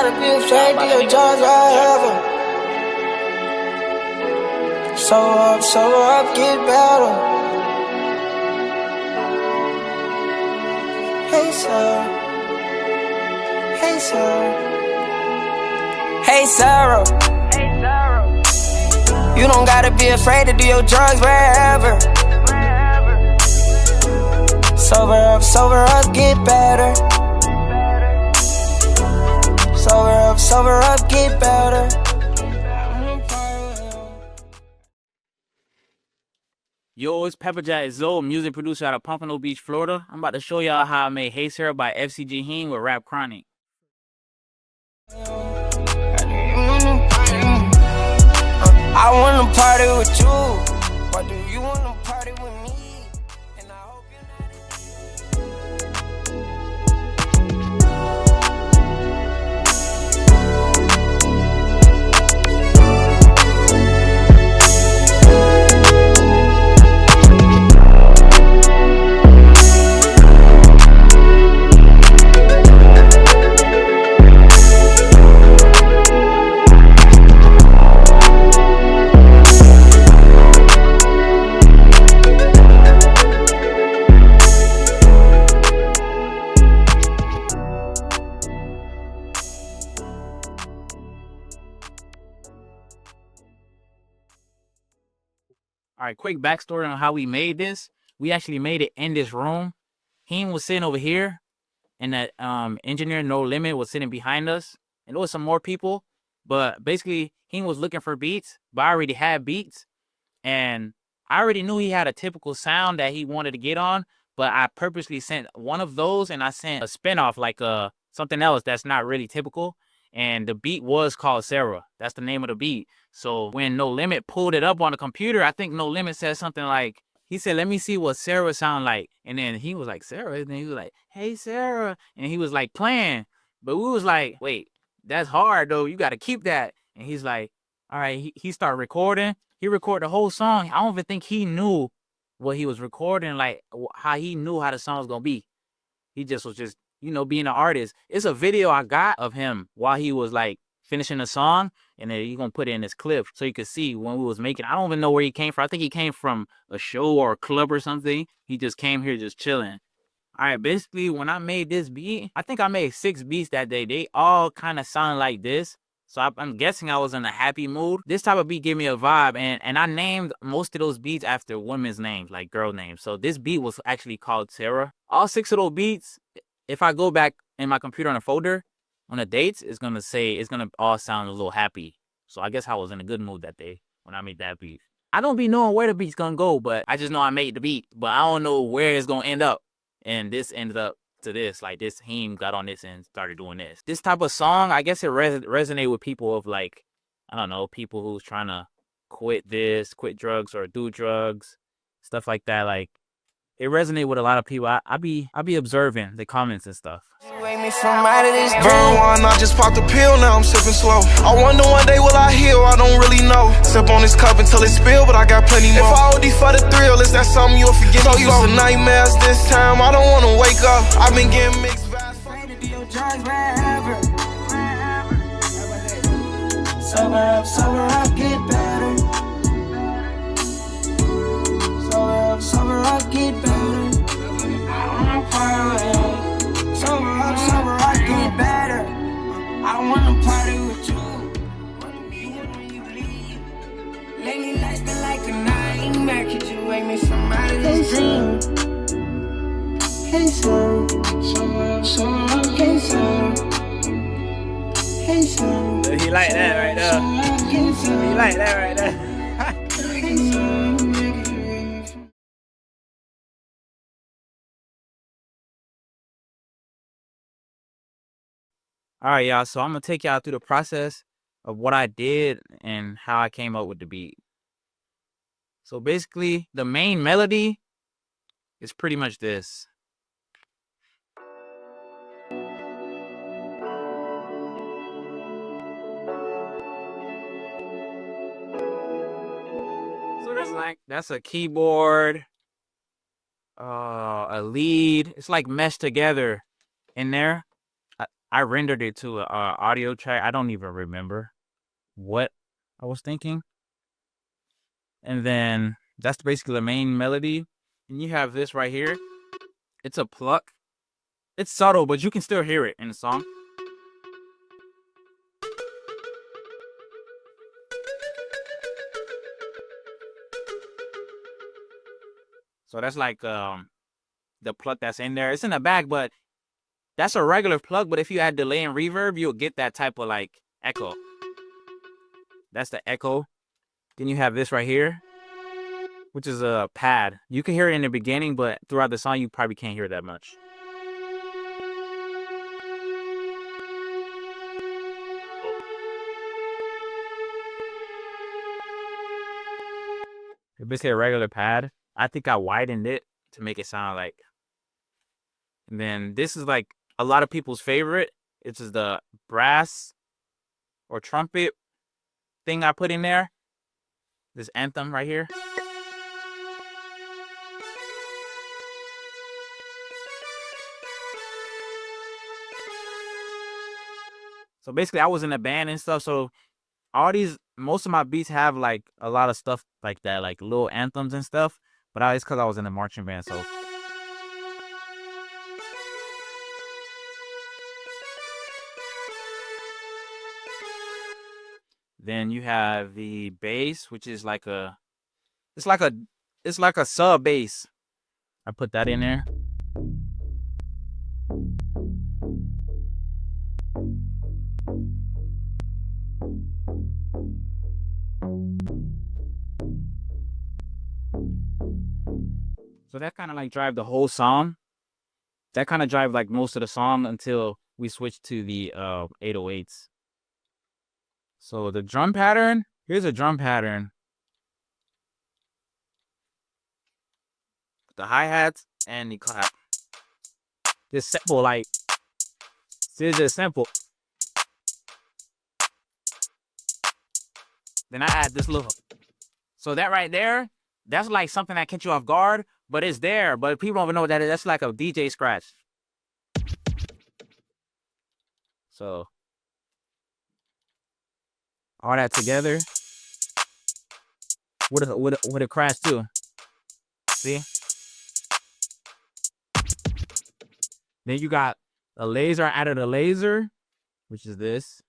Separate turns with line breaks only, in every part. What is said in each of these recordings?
gotta be afraid to your drugs wherever. Sober up, get better. Hey, Sarah. Hey, Sarah. Hey, Sarah. You don't gotta be afraid to do your drugs wherever. Sober up, get better. Sober up, get better.
Yo, it's Pepperjack Zoe, music producer out of Pompano Beach, Florida. I'm about to show y'all how I made Hey Sarah by FCG Heem with Rap Chronic.
I wanna party with you. Why do you wanna party with me? And I hope you're
All right, quick backstory on how we made this. We actually made it in this room. Heem was sitting over here, and that engineer No Limit was sitting behind us, and there was some more people. But basically, Heem was looking for beats, but I already had beats, and I already knew he had a typical sound that he wanted to get on. But I purposely sent one of those, and I sent a spinoff, like something else that's not really typical. And the beat was called Sarah. That's the name of the beat. So when No Limit pulled it up on the computer, I think No Limit said something like, he said, let me see what Sarah sound like. And then he was like, Sarah? And then he was like, hey, Sarah. And he was like playing. But we was like, wait, that's hard though. You got to keep that. And he's like, all right, he started recording. He recorded the whole song. I don't even think he knew what he was recording, like how he knew how the song was going to be. He just was just, being an artist. It's a video I got of him while he was like finishing the song, and then you're gonna put it in this clip so you could see when we was making. I don't even know where he came from. I think he came from a show or a club or something. He just came here just chilling. All right, basically when I made this beat, I think I made 6 beats that day. They all kind of sound like this. So I'm guessing I was in a happy mood. This type of beat gave me a vibe, and I named most of those beats after women's names, like girl names. So this beat was actually called Sarah. All 6 of those beats, if I go back in my computer on a folder, on the dates, it's gonna all sound a little happy. So I guess I was in a good mood that day when I made that beat. I don't be knowing where the beat's gonna go, but I just know I made the beat, but I don't know where it's gonna end up. And this ended up to this, like this Heem got on this and started doing this. This type of song, I guess it resonate with people of like, I don't know, people who's trying to quit drugs or do drugs, stuff like that. Like, it resonate with a lot of people. I be observing the comments and stuff.
Burn one, I just popped a pill, now I'm sipping slow. I wonder one day will I heal, I don't really know. Sip on this cup until it spill, but I got plenty more. If I OD for the thrill, is that something you'll forget? So used to nightmares this time, I don't wanna wake up. I've been getting mixed vibes. Afraid to do your drugs wherever. Sober up, get better. Sober up, get better. Sober up, get better. I wanna party with you. Wanna be here when you leave. Lately life's been like a nightmare. Could you wake me from out of this dream? Hey, sir. Sober up, hey, sir. Hey, sir.
He like that right there. He like that right there.
Hey, sir.
All right, y'all. So I'm gonna take y'all through the process of what I did and how I came up with the beat. So basically, the main melody is pretty much this. So that's a keyboard, a lead. It's like meshed together in there. I rendered it to a audio track. I don't even remember what I was thinking. And then that's basically the main melody. And you have this right here. It's a pluck. It's subtle, but you can still hear it in the song. So that's like the pluck that's in there. It's in the back, but that's a regular plug. But if you add delay and reverb, you'll get that type of like echo. That's the echo. Then you have this right here, which is a pad. You can hear it in the beginning, but throughout the song, you probably can't hear it that much. It's basically a regular pad. I think I widened it to make it sound like. And then this is like a lot of people's favorite. It's just the brass or trumpet thing I put in there. This anthem right here. So basically, I was in a band and stuff. So most of my beats have like a lot of stuff like that, like little anthems and stuff. But it's because I was in a marching band. So then you have the bass, which is like it's like a sub bass. I put that in there. So that kind of like drive the whole song. That kind of drive like most of the song until we switch to the 808s. So the drum pattern, here's a drum pattern. The hi-hats and the clap. This simple, like, it's just simple. Then I add this little. So that right there, that's like something that catch you off guard, but it's there. But people don't even know what that is. That's like a DJ scratch. So all that together with a crash too. See? Then you got a laser. I added a laser, which is this.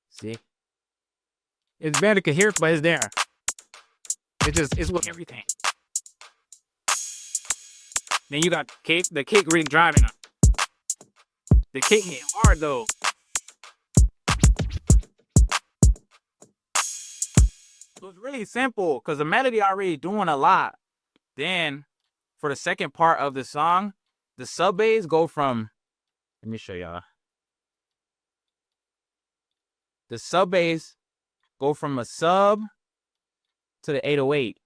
See? It's better to hear it, but it's there. It's with everything. Then you got the kick really driving up. The kick hit hard though. So it's really simple because the melody already doing a lot. Then for the second part of the song, the sub bass go from, let me show y'all. The sub bass go from a sub to the 808.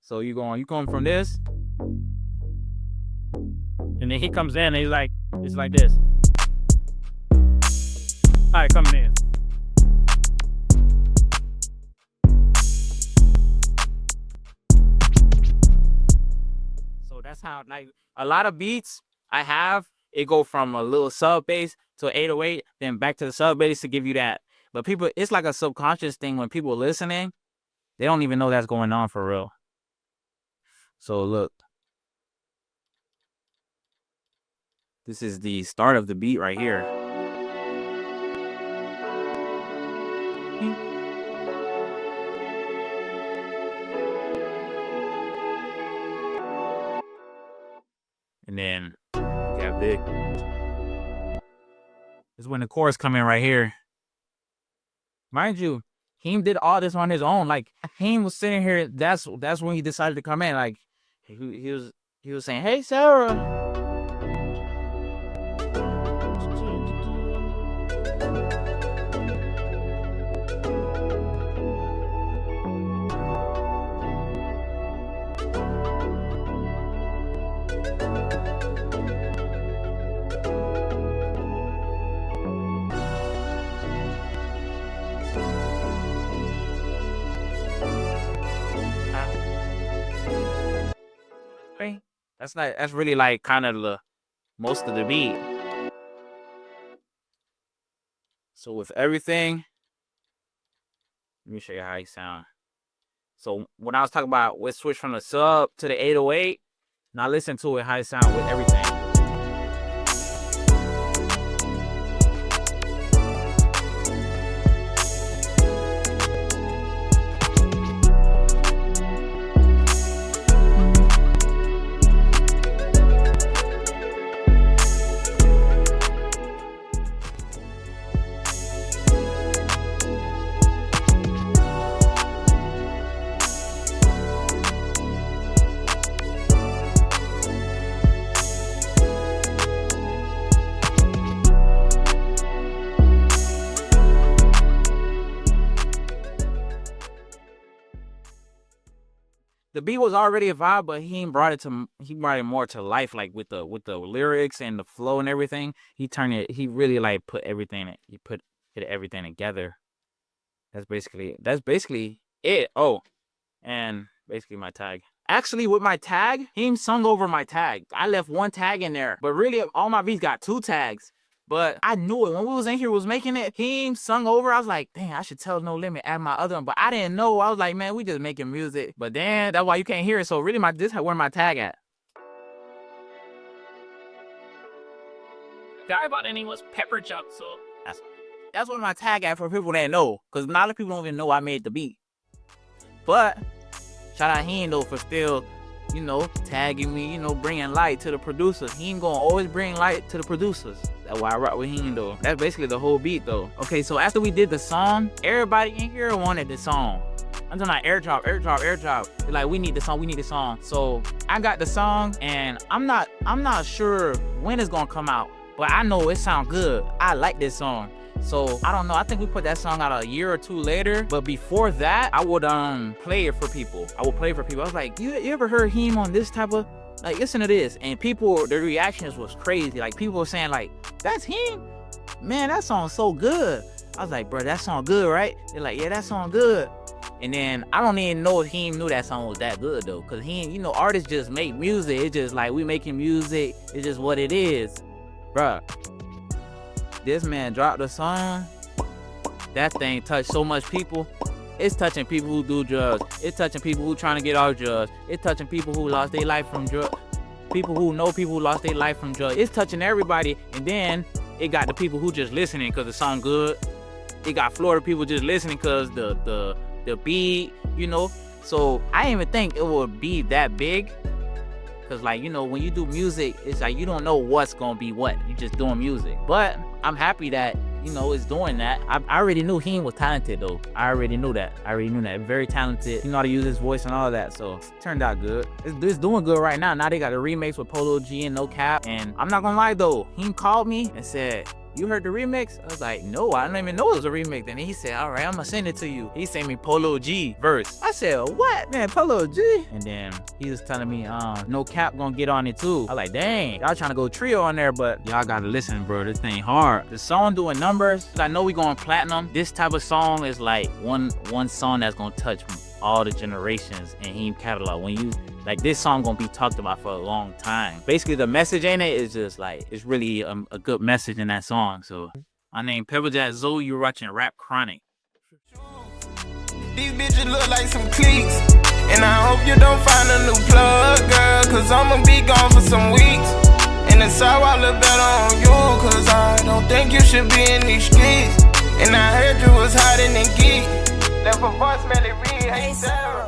So you going from this, and then he comes in and he's like, it's like this. All right, coming in. So that's how, like, a lot of beats I have, it go from a little sub bass to 808, then back to the sub bass to give you that. But people, it's like a subconscious thing when people listening, they don't even know that's going on for real. So look. This is the start of the beat right here. And then you have this. This is when the chorus come in right here. Mind you, Heem did all this on his own. Like, Heem was sitting here. That's when he decided to come in. Like, he was saying, "Hey, Sarah." Right. That's really like kind of the most of the beat. So with everything, let me show you how he sound. So when I was talking about we switch from the sub to the 808, now listen to it how it sound with everything. The beat was already a vibe, but he brought it more to life, like with the lyrics and the flow and everything. He really like put everything together. That's basically it. Oh, and basically my tag. Actually, with my tag, he sung over my tag. I left one tag in there, but really all my beats got 2 tags. But I knew it when we was in here, was making it. He sung over. I was like, dang, I should tell No Limit, add my other one. But I didn't know. I was like, man, we just making music. But then that's why you can't hear it. So really, this where my tag at.
The guy by the name was Pepperjack Zoe.
That's where my tag at for people that know. Because a lot of people don't even know I made the beat. But shout out Heem though for still, tagging me, bringing light to the producers. Heem gonna always bring light to the producers. That's why I rock with Heem though. That's basically the whole beat though. Okay, so after we did the song, everybody in here wanted the song. I'm talking like airdrop. They're like, we need the song. So I got the song, and I'm not sure when it's gonna come out, but I know it sound good. I like this song. So I don't know. I think we put that song out a year or 2 later. But before that, I would play it for people. I was like, you ever heard Heem on this type of, like, listen to this? And people, their reactions was crazy. Like, people were saying like, that's Heem? Man, that song's so good. I was like, bro, that song good, right? They're like, yeah, that song good. And then I don't even know if Heem knew that song was that good though. Cause Heem, artists just make music. It's just like, we making music. It's just what it is. Bruh. This man dropped a song. That thing touched so much people. It's touching people who do drugs. It's touching people who trying to get off drugs. It's touching people who lost their life from drugs. People who know people who lost their life from drugs. It's touching everybody. And then it got the people who just listening because the song good. It got Florida people just listening because the beat, So I didn't even think it would be that big. Cause like, when you do music, it's like you don't know what's gonna be what. You just doing music. But I'm happy that, it's doing that. I already knew Heem was talented though. I already knew that. Very talented. He know how to use his voice and all of that. So it turned out good. It's doing good right now. Now they got a remix with Polo G and No Cap. And I'm not gonna lie though. Heem called me and said, you heard the remix? I was like, no, I didn't even know it was a remix. And he said, all right, I'm gonna send it to you. He sent me Polo G verse. I said, what? Man, Polo G? And then he was telling me, No Cap gonna get on it too. I was like, dang, y'all trying to go trio on there, but y'all gotta listen, bro. This thing hard. The song doing numbers. I know we going platinum. This type of song is like one song that's gonna touch all the generations in Heem catalog. When you, like, this song gonna be talked about for a long time. Basically, the message in it is just like, it's really a good message in that song. So, my name Pepperjack Zoe. You're watching Rap Chronic.
These bitches look like some cliques, and I hope you don't find a new plug, girl, cause I'ma be gone for some weeks. And it's all I look better on you, cause I don't think you should be in these streets. And I heard you was hiding in geek. Left a voicemail, it read, hey Sarah.